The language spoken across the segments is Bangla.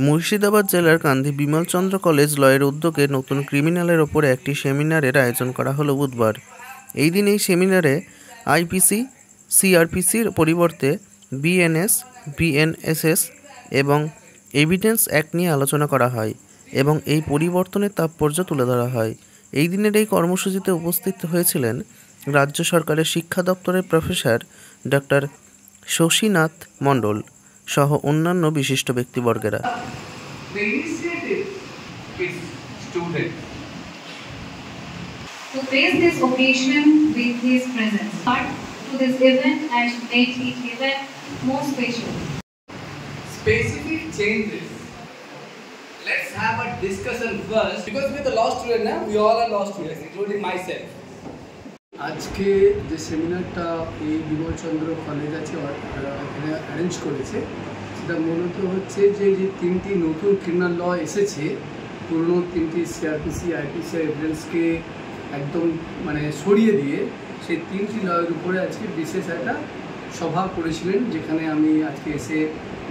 মুর্শিদাবাদ জেলার কান্দি বিমলচন্দ্র কলেজ লয়ের উদ্যোগে নতুন ক্রিমিনালের ওপরে একটি সেমিনারের আয়োজন করা হলো বুধবার। এই দিন এই সেমিনারে আইপিসি, সিআরপিসির পরিবর্তে বিএনএস, বিএনএসএস এবং এভিডেন্স অ্যাক্ট নিয়ে আলোচনা করা হয় এবং এই পরিবর্তনের তাৎপর্য তুলে ধরা হয়। এই দিনের এই কর্মসূচিতে উপস্থিত হয়েছিলেন রাজ্য সরকারের শিক্ষা দপ্তরের প্রফেসর ডক্টর শশীনাথ মণ্ডল সহ অন্যান্য বিশিষ্ট ব্যক্তিবর্গেরা। The initiative is student. To grace this occasion with his presence, but to this event and make it even more special. Specific changes. Let's have a discussion first because we're the law student now. We all are law students, including myself. আজকে যে সেমিনারটা এই বিমলচন্দ্র কলেজ আছে এখানে অ্যারেঞ্জ করেছে, সেটা মূলত হচ্ছে যে তিনটি নতুন ক্রিমিনাল ল এসেছে, পুরনো তিনটি সিআরপিসি, আইপিসি আর এভিডেন্সকে একদম সরিয়ে দিয়ে সেই তিনটি লয়ের উপরে আজকে বিশেষ একটা সভা করেছিলেন, যেখানে আমি আজকে এসে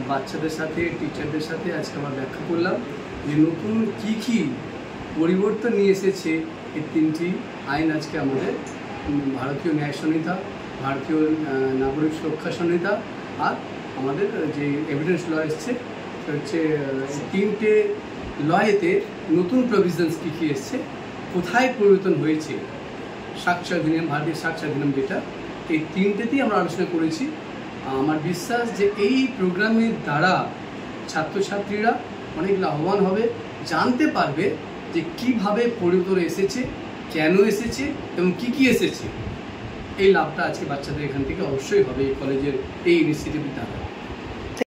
বাচ্চাদের সাথে, টিচারদের সাথে আজকে আমার ব্যাখ্যা করলাম যে নতুন কী পরিবর্তন নিয়ে এসেছে এই তিনটি আইন। আজকে আমাদের ভারতীয় ন্যায় সংহিতা, ভারতীয় নাগরিক সুরক্ষা সংহিতা আর আমাদের যে এভিডেন্স ল এসছে, হচ্ছে তিনটে লয়েতে নতুন প্রভিশনস কী এসছে, কোথায় পরিবর্তন হয়েছে, সাক্ষ্য অধিনিয়ম, ভারতীয় সাক্ষ্য অধিনিয়ম যেটা, এই তিনটেতেই আমরা আলোচনা করেছি। আমার বিশ্বাস যে এই প্রোগ্রামের দ্বারা ছাত্রছাত্রীরা অনেক লাভবান হবে, জানতে পারবে যে কীভাবে পরিবর্তন এসেছে, কেন এসেছে এবং কী এসেছে। এই লাভটা আজকে বাচ্চাদের এখান থেকে অবশ্যই হবে এই কলেজের এই ইনিশিয়েটিভের দ্বারা।